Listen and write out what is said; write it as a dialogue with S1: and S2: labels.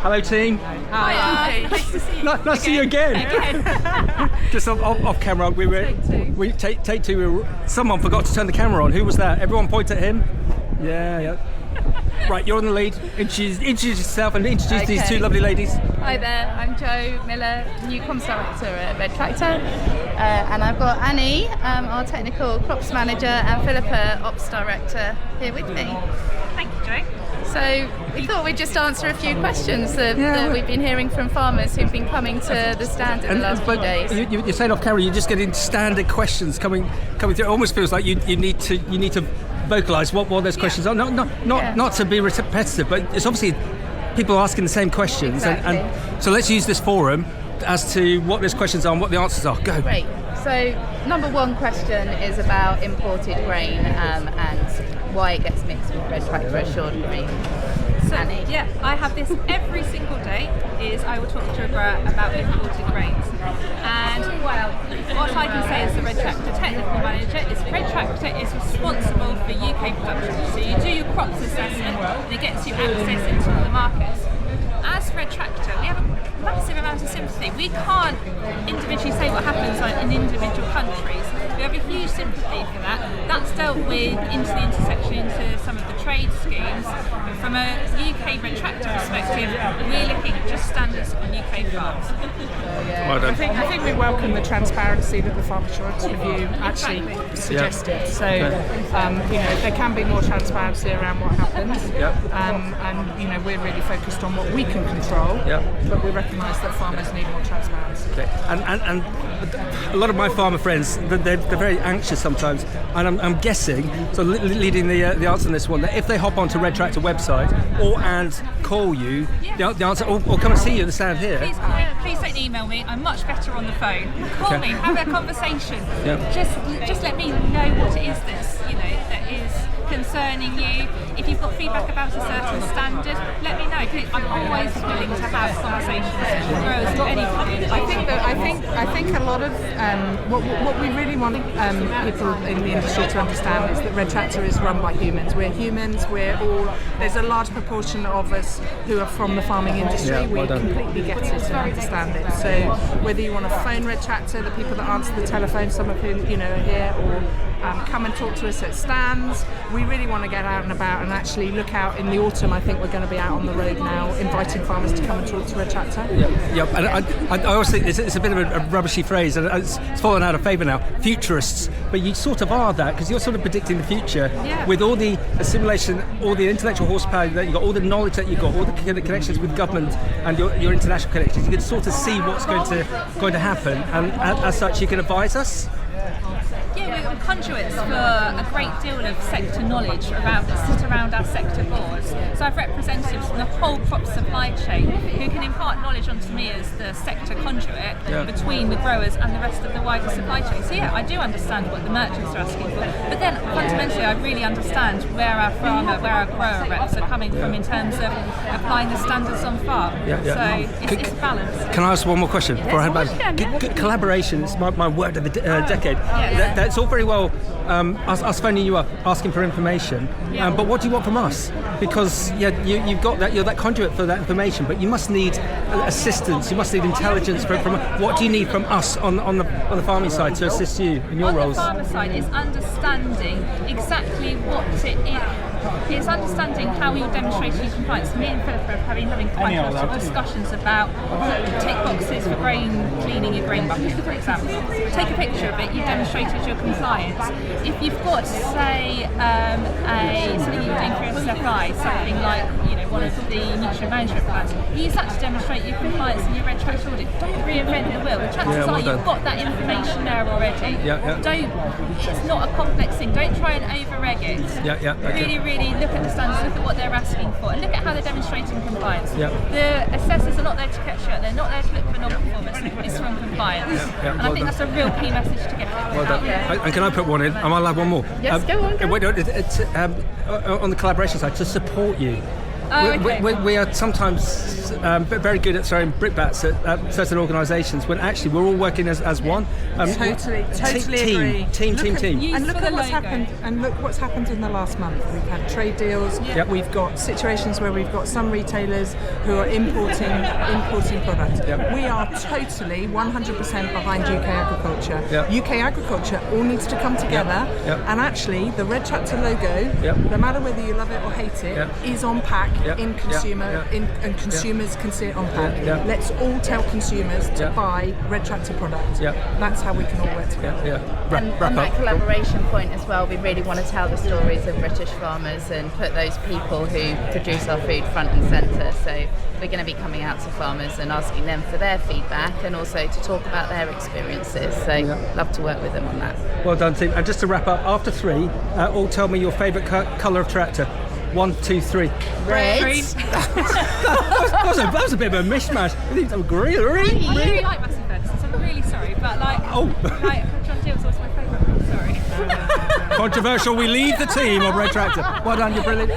S1: Hello, team.
S2: Hi. Nice to see you.
S1: Nice to see you again. Just off camera, take two. Someone forgot to turn the camera on. Who was that? Everyone point at him. Yeah. Right, you're on the lead. Introduce yourself and introduce these two lovely ladies.
S2: Hi there, I'm Jo Miller, new comms director at Restructure, and I've got Annie, our technical crops manager, and Philippa, ops director, here with me.
S3: Thank you, Jo.
S2: So we thought we'd just answer a few questions that we've been hearing from farmers who've been coming to the stand in the last few days.
S1: You're saying off camera, you're just getting standard questions coming through. It almost feels like you need to vocalise what those questions are. Not to be repetitive, but it's obviously people asking the same questions,
S2: exactly.
S1: and so let's use this forum as to what those questions are and what the answers are. Go.
S2: Great. So number one question is about imported grain and why it gets mixed with red tractor assured grain.
S3: So yeah, I have this every single day. I will talk to a grower about imported grains, and what I can say as the Red Tractor technical manager is Red Tractor is responsible for UK production. So you do your crops assessment, and it gets you access into all the markets. As Red Tractor, we have a massive amount of sympathy. We can't individually say what happens in individual countries. We have a huge sympathy for that. That's dealt with into the intersection into some of the trade schemes. But from a UK Red Tractor perspective, we're looking at just standards on UK farms.
S1: Well done.
S4: I think we welcome the transparency that the Farm Assurance Review actually suggested. So, there can be more transparency around what happens. And we're really focused on what we can control. But we recognise that farmers need more transparency.
S1: Okay. And a lot of my farmer friends, they're very anxious sometimes, and I'm guessing, so leading the answer on this one, that if they hop onto Red Tractor website and call you, the answer, or come and see you at the stand here.
S3: Please call me. Please don't email me. I'm much better on the phone. Call me. Have a conversation. Just let me know what it is that is concerning you. If you've got feedback about a certain standard, let me know. I'm always willing to have conversations with growers of any kind.
S4: I think a lot of what we really want people in the industry to understand is that Red Tractor is run by humans. We're humans. There's a large proportion of us who are from the farming industry. We completely get it and understand it. So whether you want to phone Red Tractor, the people that answer the telephone, some of whom are here, or come and talk to us at stands. We really want to get out and about and actually look out in the autumn. I think we're going to be out on the road now inviting farmers to come and talk to Red Tractor.
S1: And I always think it's a bit of a rubbishy phrase, and it's fallen out of favour now, futurists, but you sort of are that, because you're sort of predicting the future with all the assimilation, all the intellectual horsepower that you've got, all the knowledge that you've got, all the connections with government and your international connections. You can sort of see what's going to happen, and as such you can advise us.
S3: Yeah, we're conduits for a great deal of sector knowledge that sit around our sector boards. So I have representatives from the whole crop supply chain who can impart knowledge onto me as the sector conduit between the growers and the rest of the wider supply chain. So I do understand what the merchants are asking for. But then fundamentally I really understand where our grower reps are coming from in terms of applying the standards on farm. So it's a balance.
S1: Can I ask one more question before I hand back? Collaboration is my word of the decade. That's all very well us phoning you up, asking for information, but what do you want from us? Because you've got that, you're that conduit for that information, but you must need assistance, you must need intelligence from what do you need from us on the farming side to assist you in your roles?
S3: On the farmer side is understanding exactly what it is. It's understanding how you're demonstrating compliance. Me and Philippa have been having quite a lot of discussions about tick boxes for grain cleaning your grain bucket, for example. Take a picture of it, you've demonstrated your compliance. If you've got, say, something you're doing for SFI, something like one of the nutrient management plans, use that to demonstrate your compliance in your Red Tractor audit. Don't reinvent the wheel. The chances are you've got that information there already. It's not a complex thing. Don't try and over-reg it. Really look at the standards, look at what they're asking for, and look at how they're demonstrating compliance. The assessors are not there to catch you out, they're not there to look for non-performance, it's from compliance. And I think that's a real key message to get out there.
S1: And can I put one in? Am I allowed one more?
S2: Yes, go on.
S1: On the collaboration side, to support you,
S3: Oh, okay.
S1: we are sometimes very good at throwing brickbats at certain organisations when actually we're all working as one.
S4: Totally agree.
S1: Team.
S4: And look
S3: for
S4: at
S3: the
S4: what's
S3: logo.
S4: happened. And look what's happened in the last month. We've had trade deals.
S1: Yep.
S4: We've got situations where we've got some retailers who are importing products.
S1: Yep.
S4: We are totally 100% behind UK agriculture.
S1: Yep.
S4: UK agriculture all needs to come together.
S1: Yep.
S4: And actually, the Red Tractor logo,
S1: Yep.
S4: no matter whether you love it or hate it,
S1: Yep.
S4: is on pack
S1: Yep.
S4: in consumer,
S1: Yep.
S4: and consumers can see it on pack.
S1: Yep.
S4: Let's all tell consumers to
S1: Yep.
S4: buy Red Tractor products.
S1: Yep.
S4: That's how we can all work together.
S1: Yeah.
S2: And
S1: Wrap
S2: on that
S1: up.
S2: collaboration point as well, we really want to tell the stories of British farmers and put those people who produce our food front and centre. So we're going to be coming out to farmers and asking them for their feedback and also to talk about their experiences. So love to work with them on that.
S1: Well done, team. And just to wrap up, after 3, all tell me your favourite colour of tractor. 1, 2, 3.
S2: Red.
S1: That was a bit of a mishmash. I think green.
S3: I really like Massive Fences. I'm really sorry, but John Deere was always my favourite. Sorry.
S1: Controversial. We leave the team of Red Tractor. Well done. You're brilliant.